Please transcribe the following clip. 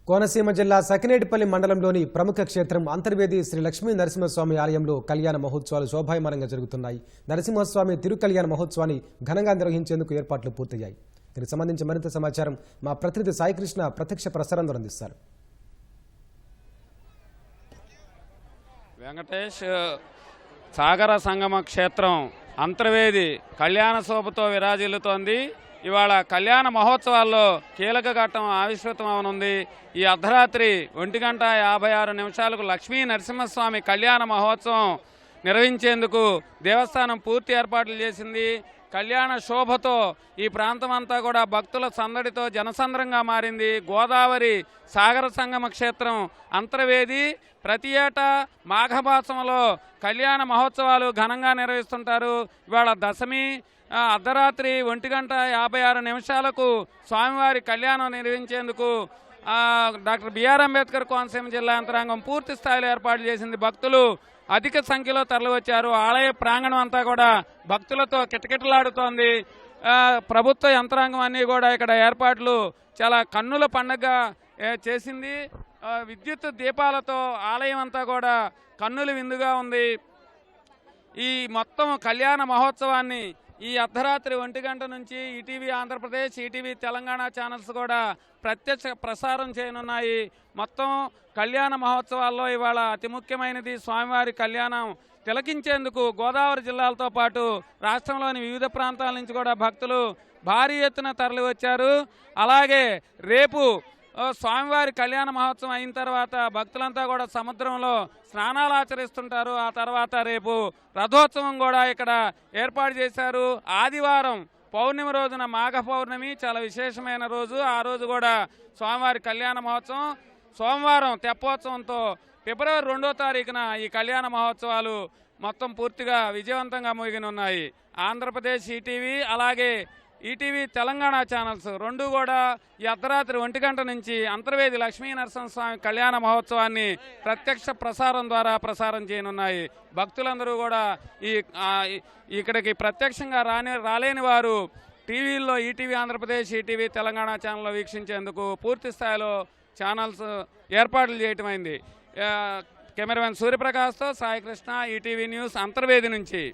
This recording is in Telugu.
కోనసీమ జిల్లా సకినేటిపల్లి మండలంలోని ప్రముఖ క్షేత్రం అంతర్వేది శ్రీ లక్ష్మీ నరసింహస్వామి ఆలయంలో కళ్యాణ మహోత్సవాలు శోభాయమానంగా జరుగుతున్నాయి. నరసింహస్వామి తిరుకళ్యాణ మహోత్సవాన్ని ఘనంగా నిర్వహించేందుకు ఏర్పాట్లు పూర్తయ్యాయి. దీనికి సంబంధించి మరింత సమాచారం మా ప్రతినిధి సాయికృష్ణ ప్రత్యక్ష ప్రసారంలో అందిస్తారు. వెంకటేష్ సాగర సంగమ క్షేత్రం అంతర్వేది కళ్యాణ శోభతో విరాజిల్లుతోంది. ఇవాళ కళ్యాణ మహోత్సవాల్లో కీలక ఘట్టం ఆవిష్కృతం అవనుంది. ఈ అర్ధరాత్రి 1:56 లక్ష్మీ నరసింహస్వామి కళ్యాణ మహోత్సవం నిర్వహించేందుకు దేవస్థానం పూర్తి ఏర్పాట్లు చేసింది. కళ్యాణ శోభతో ఈ ప్రాంతం అంతా కూడా భక్తుల సందడితో జనసంద్రంగా మారింది. గోదావరి సాగర సంగమ క్షేత్రం అంతర్వేది ప్రతి ఏటా మాఘమాసంలో కళ్యాణ మహోత్సవాలు ఘనంగా నిర్వహిస్తుంటారు. ఇవాళ దశమి అర్ధరాత్రి 1:56 స్వామివారి కళ్యాణం నిర్వహించేందుకు డాక్టర్ బిఆర్ అంబేద్కర్ కోనసీమ జిల్లా యంత్రాంగం పూర్తి స్థాయిలో ఏర్పాట్లు చేసింది. భక్తులు అధిక సంఖ్యలో తరలివచ్చారు. ఆలయ ప్రాంగణం అంతా కూడా భక్తులతో కిటకిటలాడుతోంది. ప్రభుత్వ యంత్రాంగం అన్నీ కూడా ఇక్కడ ఏర్పాట్లు చాలా కన్నుల పండగ చేసింది. విద్యుత్ దీపాలతో ఆలయం అంతా కూడా కన్నుల విందుగా ఉంది. ఈ మొత్తం కళ్యాణ మహోత్సవాన్ని ఈ అర్ధరాత్రి 1 గంట నుంచి ETV Andhra Pradesh, ETV Telangana channels కూడా ప్రత్యక్ష ప్రసారం చేయనున్నాయి. మొత్తం కళ్యాణ మహోత్సవాల్లో ఇవాళ అతి ముఖ్యమైనది స్వామివారి కళ్యాణం తిలకించేందుకు గోదావరి జిల్లాలతో పాటు రాష్ట్రంలోని వివిధ ప్రాంతాల నుంచి కూడా భక్తులు భారీ ఎత్తున తరలివచ్చారు. అలాగే రేపు స్వామివారి కళ్యాణ మహోత్సవం అయిన తర్వాత భక్తులంతా కూడా సముద్రంలో స్నానాలు ఆచరిస్తుంటారు. ఆ తర్వాత రేపు రథోత్సవం కూడా ఇక్కడ ఏర్పాటు చేశారు. ఆదివారం పౌర్ణమి రోజున మాఘ పౌర్ణమి చాలా విశేషమైన రోజు. ఆ రోజు కూడా స్వామివారి కళ్యాణ మహోత్సవం, సోమవారం తెప్పోత్సవంతో ఫిబ్రవరి 2వ తారీఖున ఈ కళ్యాణ మహోత్సవాలు మొత్తం పూర్తిగా విజయవంతంగా ముగినున్నాయి. ఆంధ్రప్రదేశ్ ఈటీవీ అలాగే ఈటీవీ తెలంగాణ ఛానల్స్ రెండు కూడా ఈ అర్ధరాత్రి 1 గంట నుంచి అంతర్వేది లక్ష్మీ నరసింహస్వామి కళ్యాణ మహోత్సవాన్ని ప్రత్యక్ష ప్రసారం ద్వారా ప్రసారం చేయనున్నాయి. భక్తులందరూ కూడా ఇక్కడికి ప్రత్యక్షంగా రాలేని వారు టీవీల్లో ఈటీవీ ఆంధ్రప్రదేశ్, ఈటీవీ తెలంగాణ ఛానల్లో వీక్షించేందుకు పూర్తి స్థాయిలో ఛానల్స్ ఏర్పాట్లు చేయటమైంది. కెమెరామెన్ సూర్యప్రకాష్తో సాయికృష్ణ, ఈటీవీ న్యూస్ అంతర్వేది నుంచి.